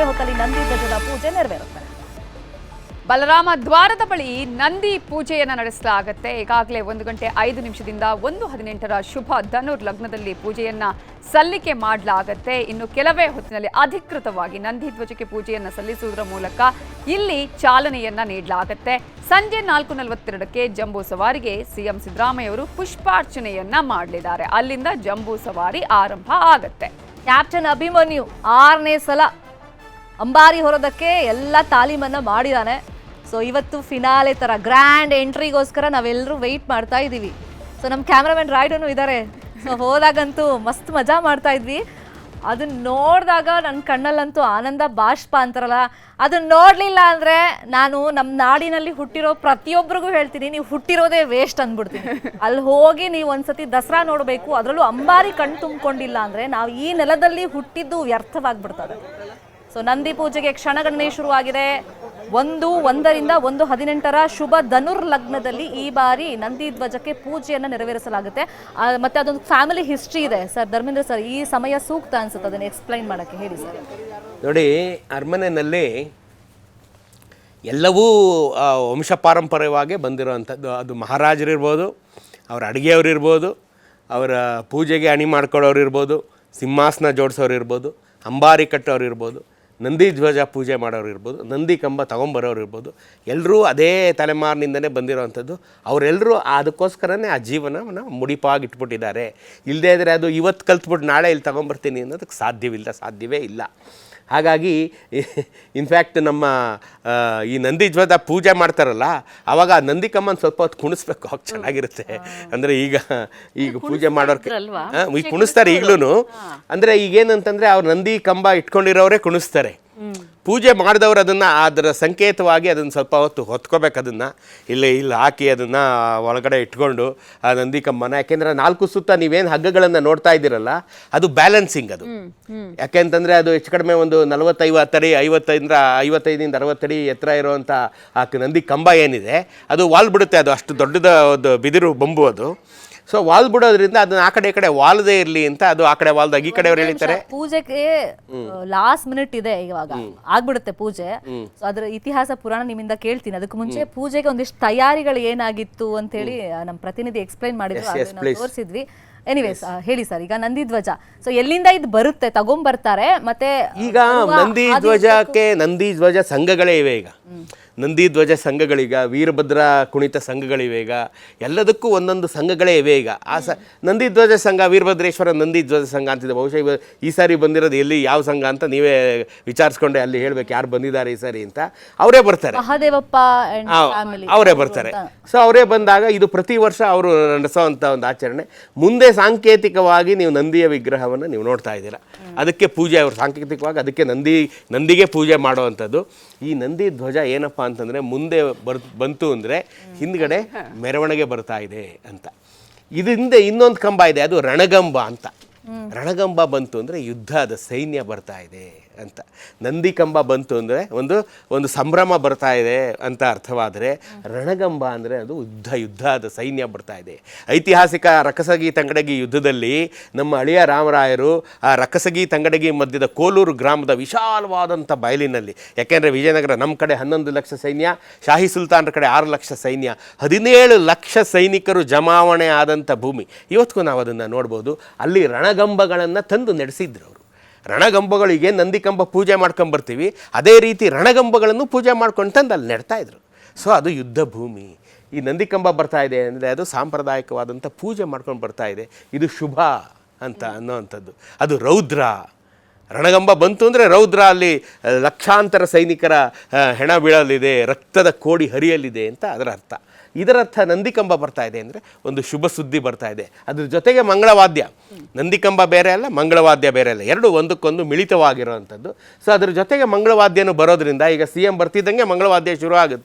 ಕೆಲವೇ ಹೊತ್ತಲ್ಲಿ ನಂದಿ ಧ್ವಜದ ಪೂಜೆ ನೆರವೇರುತ್ತೆ. ಬಲರಾಮ ದ್ವಾರದ ಬಳಿ ನಂದಿ ಪೂಜೆಯನ್ನು ನಡೆಸಲಾಗುತ್ತೆ. ಈಗಾಗಲೇ 1:05 1:18 ಶುಭ ಧನುರ್ ಲಗ್ನದಲ್ಲಿ ಪೂಜೆಯನ್ನ ಸಲ್ಲಿಕೆ ಮಾಡಲಾಗುತ್ತೆ. ಇನ್ನು ಕೆಲವೇ ಹೊತ್ತಿನಲ್ಲಿ ಅಧಿಕೃತವಾಗಿ ನಂದಿ ಧ್ವಜಕ್ಕೆ ಪೂಜೆಯನ್ನು ಸಲ್ಲಿಸುವುದರ ಮೂಲಕ ಇಲ್ಲಿ ಚಾಲನೆಯನ್ನ ನೀಡಲಾಗುತ್ತೆ. ಸಂಜೆ 4:42ಕ್ಕೆ ಜಂಬೂ ಸವಾರಿಗೆ ಸಿಎಂ ಸಿದ್ದರಾಮಯ್ಯ ಅವರು ಪುಷ್ಪಾರ್ಚನೆಯನ್ನ ಮಾಡಲಿದ್ದಾರೆ. ಅಲ್ಲಿಂದ ಜಂಬೂ ಸವಾರಿ ಆರಂಭ ಆಗುತ್ತೆ. ಕ್ಯಾಪ್ಟನ್ ಅಭಿಮನ್ಯು 6ನೇ ಸಲ ಅಂಬಾರಿ ಹೊರೋದಕ್ಕೆ ಎಲ್ಲ ತಾಲೀಮನ್ನ ಮಾಡಿದಾನೆ. ಸೊ ಇವತ್ತು ಫಿನಾಲೆ ಥರ ಗ್ರ್ಯಾಂಡ್ ಎಂಟ್ರಿಗೋಸ್ಕರ ನಾವೆಲ್ಲರೂ ವೆಯ್ಟ್ ಮಾಡ್ತಾ ಇದ್ದೀವಿ. ಸೊ ನಮ್ಮ ಕ್ಯಾಮ್ರಾಮನ್ ರೈಡನು ಇದ್ದಾರೆ. ಸೊ ಹೋದಾಗಂತೂ ಮಸ್ತ್ ಮಜಾ ಮಾಡ್ತಾ ಇದ್ವಿ. ಅದನ್ನ ನೋಡಿದಾಗ ನನ್ನ ಕಣ್ಣಲ್ಲಂತೂ ಆನಂದ ಬಾಷ್ಪ ಅಂತಾರಲ್ಲ, ಅದನ್ನ ನೋಡಲಿಲ್ಲ ಅಂದರೆ ನಾನು ನಮ್ಮ ನಾಡಿನಲ್ಲಿ ಹುಟ್ಟಿರೋ ಪ್ರತಿಯೊಬ್ಬರಿಗೂ ಹೇಳ್ತೀನಿ, ನೀವು ಹುಟ್ಟಿರೋದೇ ವೇಸ್ಟ್ ಅಂದ್ಬಿಡ್ತೀನಿ. ಅಲ್ಲಿ ಹೋಗಿ ನೀವು ಒಂದ್ಸತಿ ದಸರಾ ನೋಡಬೇಕು. ಅದರಲ್ಲೂ ಅಂಬಾರಿ ಕಣ್ಣು ತುಂಬಿಕೊಂಡಿಲ್ಲ ಅಂದರೆ ನಾವು ಈ ನೆಲದಲ್ಲಿ ಹುಟ್ಟಿದ್ದು ವ್ಯರ್ಥವಾಗ್ಬಿಡ್ತದೆ. ಸೊ ನಂದಿ ಪೂಜೆಗೆ ಕ್ಷಣಗಣನೆ ಶುರುವಾಗಿದೆ. 1:18 ಶುಭ ಧನುರ್ ಲಗ್ನದಲ್ಲಿ ಈ ಬಾರಿ ನಂದಿ ಧ್ವಜಕ್ಕೆ ಪೂಜೆಯನ್ನು ನೆರವೇರಿಸಲಾಗುತ್ತೆ. ಮತ್ತೆ ಅದೊಂದು ಫ್ಯಾಮಿಲಿ ಹಿಸ್ಟ್ರಿ ಇದೆ. ಸರ್ ಧರ್ಮೇಂದ್ರ ಸರ್, ಈ ಸಮಯ ಸೂಕ್ತ ಅನ್ಸುತ್ತೆ ಅದನ್ನು ಎಕ್ಸ್ಪ್ಲೈನ್ ಮಾಡೋಕ್ಕೆ, ಹೇಳಿ ಸರ್. ನೋಡಿ, ಅರಮನೆಯಲ್ಲಿ ಎಲ್ಲವೂ ವಂಶಪಾರಂಪರ್ಯವಾಗಿ ಬಂದಿರೋವಂಥದ್ದು. ಅದು ಮಹಾರಾಜರಿರ್ಬೋದು, ಅವರ ಅಡುಗೆಯವರು ಇರ್ಬೋದು, ಅವರ ಪೂಜೆಗೆ ಅಣಿ ಮಾಡ್ಕೊಳ್ಳೋರು ಇರ್ಬೋದು, ಸಿಂಹಾಸನ ಜೋಡಿಸೋರು ಇರ್ಬೋದು, ಅಂಬಾರಿ ಕಟ್ಟೋರು ಇರ್ಬೋದು, ನಂದಿ ಧ್ವಜ ಪೂಜೆ ಮಾಡೋರು ಇರ್ಬೋದು, ನಂದಿ ಕಂಬ ತೊಗೊಂಬರೋರು ಇರ್ಬೋದು, ಎಲ್ಲರೂ ಅದೇ ತಲೆಮಾರಿನಿಂದನೇ ಬಂದಿರೋವಂಥದ್ದು. ಅವರೆಲ್ಲರೂ ಅದಕ್ಕೋಸ್ಕರನೇ ಆ ಜೀವನವನ್ನು ಮುಡಿಪಾಗಿ ಇಟ್ಬಿಟ್ಟಿದ್ದಾರೆ. ಇಲ್ಲದೇ ಇದ್ದರೆ ಅದು ಇವತ್ತು ಕಲ್ತ್ಬಿಟ್ಟು ನಾಳೆ ಇಲ್ಲಿ ತೊಗೊಂಬರ್ತೀನಿ ಅನ್ನೋದಕ್ಕೆ ಸಾಧ್ಯವೇ ಇಲ್ಲ. ಹಾಗಾಗಿ ಇನ್ಫ್ಯಾಕ್ಟ್ ನಮ್ಮ ಈ ನಂದಿ ಧ್ವಜ ಪೂಜೆ ಮಾಡ್ತಾರಲ್ಲ, ಆವಾಗ ಆ ನಂದಿ ಕಮ್ಮನ ಸ್ವಲ್ಪ ಹೊತ್ತು ಕುಣಿಸ್ಬೇಕು, ಅವಾಗ ಚೆನ್ನಾಗಿರುತ್ತೆ. ಅಂದರೆ ಈಗ ಪೂಜೆ ಮಾಡೋರ್ಗೆ ಈಗ ಕುಣಿಸ್ತಾರೆ ಈಗಲೂ. ಅಂದರೆ ಈಗೇನಂತಂದರೆ ಅವ್ರು ನಂದಿ ಕಂಬ ಇಟ್ಕೊಂಡಿರೋರೇ ಕುಣಿಸ್ತಾರೆ. ಪೂಜೆ ಮಾಡಿದವರು ಅದನ್ನು ಅದರ ಸಂಕೇತವಾಗಿ ಅದನ್ನು ಸ್ವಲ್ಪ ಹೊತ್ತು ಹೊತ್ಕೋಬೇಕು. ಅದನ್ನು ಇಲ್ಲಿ ಹಾಕಿ ಅದನ್ನು ಒಳಗಡೆ ಇಟ್ಕೊಂಡು ಆ ನಂದಿ ಕಂಬನ, ಯಾಕೆಂದರೆ 4 ಸುತ್ತ ನೀವೇನು ಹಗ್ಗಗಳನ್ನು ನೋಡ್ತಾ ಇದ್ದೀರಲ್ಲ, ಅದು ಬ್ಯಾಲೆನ್ಸಿಂಗ್. ಅದು ಯಾಕೆಂತಂದರೆ ಅದು ಹೆಚ್ಚು ಕಡಿಮೆ ಒಂದು 40-50 ಅಡಿ, 55-60 ಅಡಿ ಎತ್ತರ ಇರುವಂಥ ಆ ನಂದಿ ಕಂಬ ಏನಿದೆ, ಅದು ವಾಲ್ ಬಿಡುತ್ತೆ. ಅದು ಅಷ್ಟು ದೊಡ್ಡದ ಒಂದು ಬಿದಿರು ಬೊಂಬು ಅದು. ಸೊ ವಾಲ್ ಬಿಡೋದ್ರಿಂದ ಅದನ್ನ ಆ ಕಡೆ ಈ ಕಡೆ ವಾಲ್ದೇ ಇರಲಿ ಅಂತ ಅದು ಆ ಕಡೆ ವಾಲ್ದಾಗ ಈ ಕಡೆಯವ್ರು ಹೇಳ್ತಾರೆ. ಪೂಜೆಗೆ ಲಾಸ್ಟ್ ಮಿನಿಟ್ ಇದೆ, ಇವಾಗ ಆಗ್ಬಿಡುತ್ತೆ ಪೂಜೆ. ಸೊ ಅದ್ರ ಇತಿಹಾಸ ಪುರಾಣ ನಿಮ್ಮಿಂದ ಕೇಳ್ತೀನಿ. ಅದಕ್ಕೆ ಮುಂಚೆ ಪೂಜೆಗೆ ಒಂದಿಷ್ಟು ತಯಾರಿಗಳು ಏನಾಗಿತ್ತು ಅಂತ ಹೇಳಿ ನಮ್ಮ ಪ್ರತಿನಿಧಿ ಎಕ್ಸ್ಪ್ಲೈನ್ ಮಾಡಿದ್ರು, ತೋರಿಸಿದ್ವಿ. ಎನಿವೇಸ್ ಹೇಳಿ ಸರ್, ಈಗ ನಂದಿ ಧ್ವಜ ಸೊ ಎಲ್ಲಿಂದ ಇದು ಬರುತ್ತೆ, ತಗೊಂಡ್ಬರ್ತಾರೆ? ಮತ್ತೆ ಈಗ ನಂದಿ ಧ್ವಜಕ್ಕೆ ನಂದಿ ಧ್ವಜ ಸಂಘಗಳೇ ಇವೆ. ಈಗ ನಂದಿ ಧ್ವಜ ಸಂಘಗಳೀಗ ವೀರಭದ್ರ ಕುಣಿತ ಸಂಘಗಳಿವೆ. ಈಗ ಎಲ್ಲದಕ್ಕೂ ಒಂದೊಂದು ಸಂಘಗಳೇ ಇವೆ. ಈಗ ಆ ನಂದಿ ಧ್ವಜ ಸಂಘ, ವೀರಭದ್ರೇಶ್ವರ ನಂದಿ ಧ್ವಜ ಸಂಘ ಅಂತಿದೆ. ಬಹುಶಃ ಈ ಸಾರಿ ಬಂದಿರೋದು ಎಲ್ಲಿ ಯಾವ ಸಂಘ ಅಂತ ನೀವೇ ವಿಚಾರಿಸ್ಕೊಂಡೆ ಅಲ್ಲಿ ಹೇಳ್ಬೇಕು, ಯಾರು ಬಂದಿದ್ದಾರೆ ಈ ಸಾರಿ ಅಂತ. ಅವರೇ ಬರ್ತಾರೆ, ಮಹಾದೇವಪ್ಪ ಅವರೇ ಬರ್ತಾರೆ. ಸೊ ಅವರೇ ಬಂದಾಗ ಇದು ಪ್ರತಿ ವರ್ಷ ಅವರು ನಡೆಸೋವಂಥ ಒಂದು ಆಚರಣೆ. ಮುಂದೆ ಸಾಂಕೇತಿಕವಾಗಿ ನೀವು ನಂದಿಯ ವಿಗ್ರಹವನ್ನು ನೀವು ನೋಡ್ತಾ ಇದ್ದೀರಾ. ಅದಕ್ಕೆ ಪೂಜೆ, ಅವರು ಸಾಂಕೇತಿಕವಾಗಿ ಅದಕ್ಕೆ ನಂದಿಗೆ ಪೂಜೆ ಮಾಡುವಂಥದ್ದು. ಈ ನಂದಿ ಧ್ವಜ ಏನಪ್ಪ ಅಂತಂದರೆ ಮುಂದೆ ಬಂತು ಅಂದರೆ ಹಿಂದ್ಗಡೆ ಮೆರವಣಿಗೆ ಬರ್ತಾ ಇದೆ ಅಂತ. ಇದರಿಂದ ಇನ್ನೊಂದು ಕಂಬ ಇದೆ, ಅದು ರಣಗಂಬ ಅಂತ. ರಣಗಂಬ ಬಂತು ಅಂದರೆ ಯುದ್ಧದ ಸೈನ್ಯ ಬರ್ತಾ ಇದೆ ಅಂತ. ನಂದಿ ಕಂಬ ಬಂತು ಅಂದರೆ ಒಂದು ಸಂಭ್ರಮ ಬರ್ತಾ ಇದೆ ಅಂತ ಅರ್ಥವಾದರೆ, ರಣಗಂಬ ಅಂದರೆ ಅದು ಯುದ್ಧದ ಸೈನ್ಯ ಬರ್ತಾ ಇದೆ. ಐತಿಹಾಸಿಕ ರಕ್ಕಸಗಿ ತಂಗಡಗಿ ಯುದ್ಧದಲ್ಲಿ ನಮ್ಮ ಅಳಿಯ ರಾಮರಾಯರು ಆ ರಕ್ಕಸಗಿ ತಂಗಡಗಿ ಮಧ್ಯದ ಕೋಲೂರು ಗ್ರಾಮದ ವಿಶಾಲವಾದಂಥ ಬಯಲಿನಲ್ಲಿ, ಯಾಕೆಂದರೆ ವಿಜಯನಗರ ನಮ್ಮ ಕಡೆ 11 ಲಕ್ಷ ಸೈನ್ಯ, ಶಾಹಿ ಸುಲ್ತಾನರ ಕಡೆ 6 ಲಕ್ಷ ಸೈನ್ಯ, 17 ಲಕ್ಷ ಸೈನಿಕರು ಜಮಾವಣೆ ಆದಂಥ ಭೂಮಿ. ಇವತ್ತಿಗೂ ನಾವು ಅದನ್ನು ನೋಡ್ಬೋದು. ಅಲ್ಲಿ ರಣಗಂಬಗಳನ್ನು ತಂದು ನಡೆಸಿದ್ರು ಅವರು. ರಣಗಂಬಗಳಿಗೆ ನಂದಿ ಕಂಬ ಪೂಜೆ ಮಾಡ್ಕೊಂಬರ್ತೀವಿ, ಅದೇ ರೀತಿ ರಣಗಂಬಗಳನ್ನು ಪೂಜೆ ಮಾಡ್ಕೊಂಡು ತಂದು ಅಲ್ಲಿ ನೆಡ್ತಾಯಿದ್ರು. ಸೊ ಅದು ಯುದ್ಧ ಭೂಮಿ. ಈ ನಂದಿ ಕಂಬ ಬರ್ತಾ ಇದೆ ಅಂದರೆ ಅದು ಸಾಂಪ್ರದಾಯಿಕವಾದಂಥ ಪೂಜೆ ಮಾಡ್ಕೊಂಡು ಬರ್ತಾ ಇದೆ, ಇದು ಶುಭ ಅಂತ ಅನ್ನೋವಂಥದ್ದು. ಅದು ರೌದ್ರ. ರಣಗಂಬ ಬಂತು ಅಂದರೆ ರೌದ್ರ, ಅಲ್ಲಿ ಲಕ್ಷಾಂತರ ಸೈನಿಕರ ಹೆಣ ಬೀಳಲಿದೆ, ರಕ್ತದ ಕೋಡಿ ಹರಿಯಲಿದೆ ಅಂತ ಅದರ ಅರ್ಥ. ಇದರರ್ಥ ನಂದಿಕಂಬ ಬರ್ತಾ ಇದೆ ಅಂದರೆ ಒಂದು ಶುಭ ಸುದ್ದಿ ಬರ್ತಾ ಇದೆ. ಅದ್ರ ಜೊತೆಗೆ ಮಂಗಳವಾದ್ಯ, ನಂದಿಕಂಬ ಬೇರೆ ಅಲ್ಲ, ಮಂಗಳವಾದ್ಯ ಬೇರೆ ಅಲ್ಲ, ಎರಡು ಒಂದಕ್ಕೊಂದು ಮಿಳಿತವಾಗಿರೋವಂಥದ್ದು. ಸೊ ಅದ್ರ ಜೊತೆಗೆ ಮಂಗಳವಾದ್ಯನೂ ಬರೋದ್ರಿಂದ ಈಗ CM ಬರ್ತಿದ್ದಂಗೆ ಮಂಗಳವಾದ್ಯ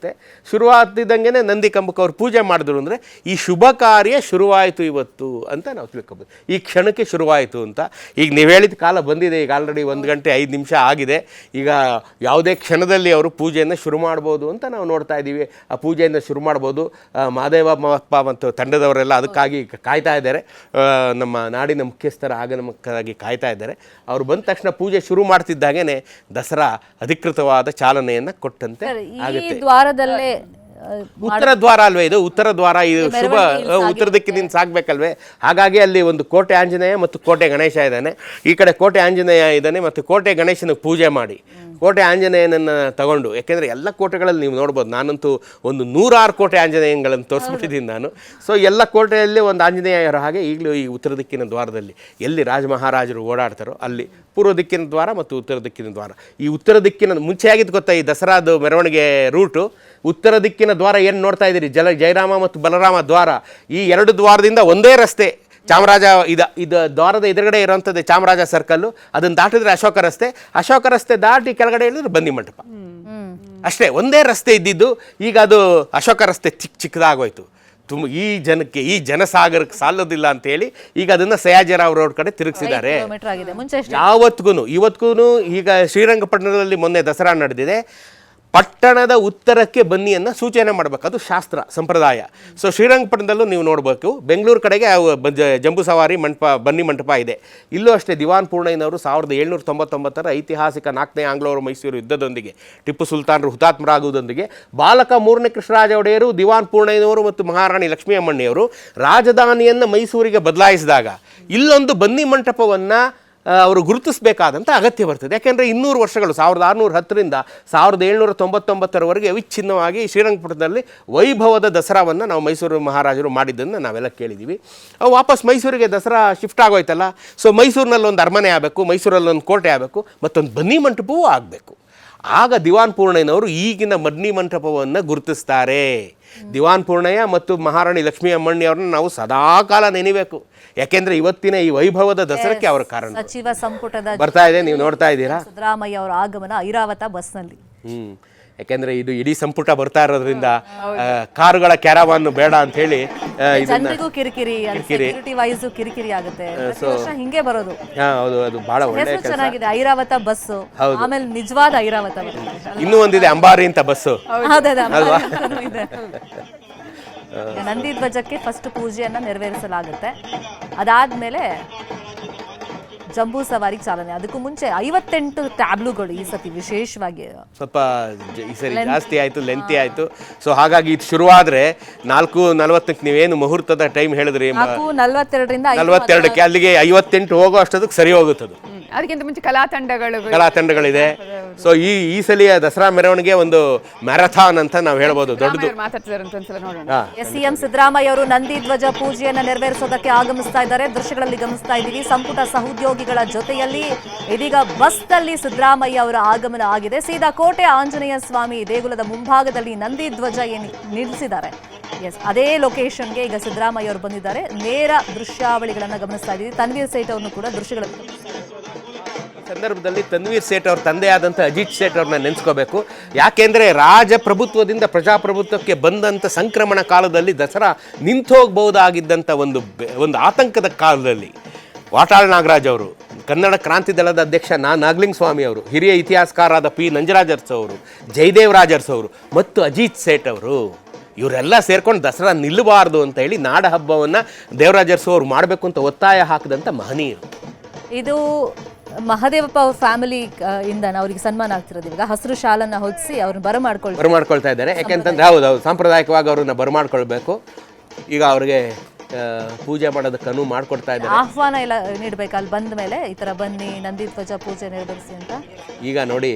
ಶುರುವಾಗ್ತಿದ್ದಂಗೆ ನಂದಿಕಂಬಕ್ಕೆ ಅವ್ರು ಪೂಜೆ ಮಾಡಿದ್ರು ಅಂದರೆ ಈ ಶುಭ ಕಾರ್ಯ ಶುರುವಾಯಿತು ಇವತ್ತು ಅಂತ ನಾವು ತಿಳ್ಕೊಬೋದು. ಈ ಕ್ಷಣಕ್ಕೆ ಶುರುವಾಯಿತು ಅಂತ. ಈಗ ನೀವು ಹೇಳಿದ ಕಾಲ ಬಂದಿದೆ, ಈಗ ಆಲ್ರೆಡಿ 1 ಗಂಟೆ 5 ನಿಮಿಷ ಆಗಿದೆ. ಈಗ ಯಾವುದೇ ಕ್ಷಣದಲ್ಲಿ ಅವರು ಪೂಜೆಯನ್ನು ಶುರು ಮಾಡ್ಬೋದು ಅಂತ ನಾವು ನೋಡ್ತಾ ಇದ್ದೀವಿ. ಆ ಪೂಜೆಯಿಂದ ಶುರು ಮಾಡ್ಬೋದು. ಮಹದೇವಪ್ಪ ಮತ್ತು ತಂಡದವರೆಲ್ಲ ಅದಕ್ಕಾಗಿ ಕಾಯ್ತಾ ಇದ್ದಾರೆ. ನಮ್ಮ ನಾಡಿನ ಮುಖ್ಯಸ್ಥರ ಆಗಮನಕ್ಕಾಗಿ ಕಾಯ್ತಾ ಇದ್ದಾರೆ. ಅವರು ಬಂದ ತಕ್ಷಣ ಪೂಜೆ ಶುರು ಮಾಡ್ತಿದ್ದಾಗೇನೆ ದಸರಾ ಅಧಿಕೃತವಾದ ಚಾಲನೆಯನ್ನು ಕೊಟ್ಟಂತೆ ಈ ದ್ವಾರದಲ್ಲೇ ಉತ್ತರ ದ್ವಾರ ಅಲ್ವೇ ಇದು? ಉತ್ತರ ದ್ವಾರ ಇದು ಶುಭ ಉತ್ತರ ದಿಕ್ಕಿನಿಂದ ಸಾಗಬೇಕಲ್ವೇ? ಹಾಗಾಗಿ ಅಲ್ಲಿ ಒಂದು ಕೋಟೆ ಆಂಜನೇಯ ಮತ್ತು ಕೋಟೆ ಗಣೇಶ ಇದ್ದಾನೆ. ಈ ಕಡೆ ಕೋಟೆ ಆಂಜನೇಯ ಇದ್ದಾನೆ ಮತ್ತು ಕೋಟೆ ಗಣೇಶನಿಗೆ ಪೂಜೆ ಮಾಡಿ ಕೋಟೆ ಆಂಜನೇಯನನ್ನು ತಗೊಂಡು, ಯಾಕೆಂದರೆ ಎಲ್ಲ ಕೋಟೆಗಳಲ್ಲಿ ನೀವು ನೋಡ್ಬೋದು, ನಾನಂತೂ ಒಂದು 106 ಕೋಟೆ ಆಂಜನೇಯಗಳನ್ನು ತೋರಿಸ್ಬಿಟ್ಟಿದ್ದೀನಿ ನಾನು. ಸೊ ಎಲ್ಲ ಕೋಟೆಯಲ್ಲಿ ಒಂದು ಆಂಜನೇಯರ ಹಾಗೆ ಈಗಲೂ ಈ ಉತ್ತರ ದಿಕ್ಕಿನ ದ್ವಾರದಲ್ಲಿ ಎಲ್ಲಿ ರಾಜ ಮಹಾರಾಜರು ಓಡಾಡ್ತಾರೋ ಅಲ್ಲಿ ಪೂರ್ವ ದಿಕ್ಕಿನ ದ್ವಾರ ಮತ್ತು ಉತ್ತರ ದಿಕ್ಕಿನ ದ್ವಾರ. ಈ ಉತ್ತರ ದಿಕ್ಕಿನ ಮುಂಚೆ ಆಗಿದ್ದು ಗೊತ್ತಾ, ಈ ದಸರಾದು ಮೆರವಣಿಗೆ ರೂಟು ಉತ್ತರ ದಿಕ್ಕಿನ ದ್ವಾರ ಏನು ನೋಡ್ತಾ ಇದ್ದೀರಿ, ಜಯರಾಮ ಮತ್ತು ಬಲರಾಮ ದ್ವಾರ, ಈ 2 ದ್ವಾರದಿಂದ ಒಂದೇ ರಸ್ತೆ ಚಾಮರಾಜ ಇದು ದ್ವಾರದ ಎದುರುಗಡೆ ಇರೋಂಥದ್ದು ಚಾಮರಾಜ ಸರ್ಕಲ್ಲು. ಅದನ್ನು ದಾಟಿದ್ರೆ ಅಶೋಕ ರಸ್ತೆ ದಾಟಿ ಕೆಳಗಡೆ ಹೇಳಿದ್ರೆ ಬನ್ನಿ ಮಂಟಪ. ಅಷ್ಟೇ, ಒಂದೇ ರಸ್ತೆ ಇದ್ದಿದ್ದು. ಈಗ ಅದು ಅಶೋಕ ರಸ್ತೆ ಚಿಕ್ಕದಾಗೋಯ್ತು. ಈ ಜನಕ್ಕೆ, ಈ ಜನಸಾಗರಕ್ಕೆ ಸಾಲೋದಿಲ್ಲ ಅಂತೇಳಿ ಈಗ ಅದನ್ನು ಸಯಾಜಿರಾವ್ ರೋಡ್ ಕಡೆ ತಿರುಗಿಸಿದ್ದಾರೆ. ಇವತ್ತಿಗೂ ಈಗ ಶ್ರೀರಂಗಪಟ್ಟಣದಲ್ಲಿ ಮೊನ್ನೆ ದಸರಾ ನಡೆದಿದೆ. ಪಟ್ಟಣದ ಉತ್ತರಕ್ಕೆ ಬನ್ನಿಯನ್ನು ಸೂಚನೆ ಮಾಡಬೇಕು, ಅದು ಶಾಸ್ತ್ರ ಸಂಪ್ರದಾಯ. ಸೊ ಶ್ರೀರಂಗಪಟ್ಟಣದಲ್ಲೂ ನೀವು ನೋಡಬೇಕು. ಬೆಂಗಳೂರು ಕಡೆಗೆ ಜಂಬೂ ಸವಾರಿ ಬನ್ನಿ ಮಂಟಪ ಇದೆ. ಇಲ್ಲೂ ಅಷ್ಟೇ ದಿವಾನ್ ಪೂರ್ಣಯ್ಯನವರು 1799ರ ಐತಿಹಾಸಿಕ 4ನೇ ಆಂಗ್ಲೋ ಮೈಸೂರು ಯುದ್ಧದೊಂದಿಗೆ ಟಿಪ್ಪು ಸುಲ್ತಾನರು ಹುತಾತ್ಮರಾಗುವುದೊಂದಿಗೆ ಬಾಲಕ 3ನೇ ಕೃಷ್ಣರಾಜ ಒಡೆಯರು, ದಿವಾನ್ ಪೂರ್ಣಯ್ಯನವರು ಮತ್ತು ಮಹಾರಾಣಿ ಲಕ್ಷ್ಮೀ ಅಮ್ಮಣ್ಣಿಯವರು ರಾಜಧಾನಿಯನ್ನು ಮೈಸೂರಿಗೆ ಬದಲಾಯಿಸಿದಾಗ ಇಲ್ಲೊಂದು ಬನ್ನಿ ಮಂಟಪವನ್ನು ಅವರು ಗುರುತಿಸಬೇಕಾದಂಥ ಅಗತ್ಯ ಬರ್ತದೆ. ಯಾಕೆಂದರೆ 200 ವರ್ಷಗಳು 1610ರಿಂದ 1799ರವರೆಗೆ ಅವಿಚ್ಛಿನ್ನವಾಗಿ ಶ್ರೀರಂಗಪಟ್ಟಣದಲ್ಲಿ ವೈಭವದ ದಸರಾವನ್ನು ನಾವು ಮೈಸೂರು ಮಹಾರಾಜರು ಮಾಡಿದ್ದನ್ನು ನಾವೆಲ್ಲ ಕೇಳಿದ್ದೀವಿ. ಅವು ವಾಪಸ್ ಮೈಸೂರಿಗೆ ದಸರಾ ಶಿಫ್ಟ್ ಆಗೋಯ್ತಲ್ಲ. ಸೊ ಮೈಸೂರಿನಲ್ಲಿ ಒಂದು ಅರಮನೆ ಆಗಬೇಕು, ಮೈಸೂರಲ್ಲಿ ಒಂದು ಕೋಟೆ ಆಗಬೇಕು, ಮತ್ತೊಂದು ಬನ್ನಿ ಮಂಟಪವೂ ಆಗಬೇಕು. ಆಗ ದಿವಾನ್ ಪೂರ್ಣಯ್ಯನವರು ಈಗಿನ ಬನ್ನಿ ಮಂಟಪವನ್ನು ಗುರುತಿಸ್ತಾರೆ. ದಿವಾನ್ ಪೂರ್ಣಯ್ಯ ಮತ್ತು ಮಹಾರಾಣಿ ಲಕ್ಷ್ಮೀ ಅಮ್ಮಣ್ಣಿಯವ್ರನ್ನ ನಾವು ಸದಾಕಾಲ ನೆನೆಯಬೇಕು. ಯಾಕೆಂದ್ರೆ ಇವತ್ತಿನ ಈ ವೈಭವದ ದಸರಕ್ಕೆ ಅವರ ಕಾರಣ. ಸಚಿವ ಸಂಪುಟದ ಬರ್ತಾ ಇದೆ, ನೀವು ನೋಡ್ತಾ ಇದ್ದೀರಾ ಸಿದ್ದರಾಮಯ್ಯ ಅವರ ಆಗಮನ ಐರಾವತ ಬಸ್ನಲ್ಲಿ. ಯಾಕೆಂದ್ರೆ ಇದು ಇಡೀ ಸಂಪುಟ ಬರ್ತಾ ಇರೋದ್ರಿಂದ ಕಾರುಗಳ ಕ್ಯಾರವಾನ್ ಬೇಡ ಅಂತ ಹೇಳಿ ಜನರಿಗೂ ಕಿರಿಕಿರಿ ಆಗುತ್ತೆ. ಹಿಂಗೆ ಬರೋದು. ಹೌದು, ಅದು ಬಹಳ ಒಳ್ಳೆ ಚೆನ್ನಾಗಿದೆ. ಐರಾವತ ಬಸ್, ಆಮೇಲೆ ನಿಜವಾದ ಐರಾವತ. ಇನ್ನೂ ಒಂದಿದೆ ಅಂಬಾರಿ ಅಂತ ಬಸ್ಸು. ನಂದಿ ಧ್ವಜಕ್ಕೆ ಫಸ್ಟ್ ಪೂಜೆಯನ್ನ ನೆರವೇರಿಸಲಾಗುತ್ತೆ. ಅದಾದ್ಮೇಲೆ ಜಂಬೂ ಸವಾರಿ ಚಾಲನೆ. ಅದಕ್ಕೂ ಮುಂಚೆ 58 ಟ್ಯಾಬ್ಲುಗಳು ಈ ಸತಿ ವಿಶೇಷವಾಗಿ ಸ್ವಲ್ಪ ಈ ಸರಿ ಜಾಸ್ತಿ ಆಯಿತು, ಲೆಂತಿ ಆಯಿತು. ಸೊ ಹಾಗಾಗಿ ಇದು ಶುರುವಾದರೆ 4:40ಕ್ಕೆ ನೀವೇನು ಮುಹೂರ್ತದ ಟೈಮ್ ಹೇಳಿದ್ರಿ, 4:42ರಿಂದ 42ಕ್ಕೆ ಅಲ್ಲಿಗೆ 58 ಹೋಗೋ ಅಷ್ಟೊದಕ್ಕೆ ಸರಿ ಹೋಗುತ್ತದೆ. ಅದಕ್ಕಿಂತ ಮುಂಚೆ ಕಲಾ ತಂಡಗಳಿದೆ. ಸೊ ಈ ಸಲಿಯ ದಸರಾ ಮೆರವಣಿಗೆ ಒಂದು ಮ್ಯಾರಥಾನ್ ಅಂತ ನಾವು ಹೇಳ್ಬೋದು, ದೊಡ್ಡದು. ಸಿಎಂ ಸಿದ್ದರಾಮಯ್ಯ ಅವರು ನಂದಿ ಧ್ವಜ ಪೂಜೆಯನ್ನ ನೆರವೇರಿಸೋದಕ್ಕೆ ಆಗಮಿಸ್ತಾ ಇದ್ದಾರೆ. ದೃಶ್ಯಗಳಲ್ಲಿ ಗಮನಿಸ್ತಾ ಇದ್ದೀವಿ. ಸಂಪುಟ ಸಹೋದ್ಯೋಗಿಗಳ ಜೊತೆಯಲ್ಲಿ ಇದೀಗ ಬಸ್ನಲ್ಲಿ ಸಿದ್ದರಾಮಯ್ಯ ಅವರ ಆಗಮನ ಆಗಿದೆ. ಸೀದಾ ಕೋಟೆ ಆಂಜನೇಯ ಸ್ವಾಮಿ ದೇಗುಲದ ಮುಂಭಾಗದಲ್ಲಿ ನಂದಿ ಧ್ವಜ ನಿಲ್ಲಿಸಿದ್ದಾರೆ. ಅದೇ ಲೊಕೇಶನ್ಗೆ ಈಗ ಸಿದ್ದರಾಮಯ್ಯ ಅವರು ಬಂದಿದ್ದಾರೆ. ನೇರ ದೃಶ್ಯಾವಳಿಗಳನ್ನ ಗಮನಿಸ್ತಾ ಇದ್ದೀವಿ. ತನ್ವೀರ್ ಸೇಠ್ ಅವರನ್ನು ಕೂಡ ದೃಶ್ಯಗಳಲ್ಲಿ ಸಂದರ್ಭದಲ್ಲಿ ತನ್ವೀರ್ ಸೇಠ್ ಅವ್ರ ತಂದೆಯಾದಂಥ ಅಜಿತ್ ಸೇಠ್ ಅವ್ರನ್ನ ನೆನೆಸ್ಕೋಬೇಕು. ಯಾಕೆಂದರೆ ರಾಜಪ್ರಭುತ್ವದಿಂದ ಪ್ರಜಾಪ್ರಭುತ್ವಕ್ಕೆ ಬಂದಂಥ ಸಂಕ್ರಮಣ ಕಾಲದಲ್ಲಿ ದಸರಾ ನಿಂತೋಗ್ಬಹುದಾಗಿದ್ದಂಥ ಒಂದು ಆತಂಕದ ಕಾಲದಲ್ಲಿ ವಾಟಾಳ್ ನಾಗರಾಜ್ ಅವರು, ಕನ್ನಡ ಕ್ರಾಂತಿ ದಳದ ಅಧ್ಯಕ್ಷ ನಾಗಲಿಂಗ ಸ್ವಾಮಿ ಅವರು, ಹಿರಿಯ ಇತಿಹಾಸಕಾರರಾದ ಪಿ ನಂಜರಾಜ್ ಅರಸು ಅವರು, ಜಯದೇವ್ ರಾಜರ್ಸ್ ಅವರು ಮತ್ತು ಅಜಿತ್ ಸೇಠ್ ಅವರು ಇವರೆಲ್ಲ ಸೇರ್ಕೊಂಡು ದಸರಾ ನಿಲ್ಲಬಾರ್ದು ಅಂತ ಹೇಳಿ ನಾಡ ಹಬ್ಬವನ್ನು ದೇವರಾಜ ಅರಸು ಅವರು ಮಾಡಬೇಕು ಅಂತ ಒತ್ತಾಯ ಹಾಕಿದಂಥ ಮಹನೀಯರು. ಇದು ಮಹದೇವಪ್ಪ ಅವ್ರ ಫ್ಯಾಮಿಲಿ ಇಂದ ಅವ್ರಿಗೆ ಸನ್ಮಾನ ಆಗ್ತಿರೋದು. ಇವಾಗ ಹಸಿರು ಶಾಲನ್ನ ಹೊದಿಸಿ ಅವ್ರನ್ನ ಬರಮಾಡ್ಕೊಳ್ತಾ ಇದ್ದಾರೆ. ಯಾಕೆಂತಂದ್ರೆ ಹೌದು ಸಾಂಪ್ರದಾಯಿಕವಾಗಿ ಅವ್ರನ್ನ ಬರಮಾಡ್ಕೊಳ್ಬೇಕು. ಈಗ ಅವ್ರಿಗೆ ಪೂಜೆ ಮಾಡೋದಕ್ಕೆ ಅನುವು ಮಾಡ್ಕೊಡ್ತಾ ಇದ್ದಾರೆ. ಆಹ್ವಾನ ಎಲ್ಲ ನೀಡಬೇಕು ಅಲ್ಲಿ ಬಂದ ಮೇಲೆ, ಈ ತರ ಬನ್ನಿ ನಂದಿ ಧ್ವಜ ಪೂಜೆ ನೆರವೇರಿಸಿ ಅಂತ. ಈಗ ನೋಡಿ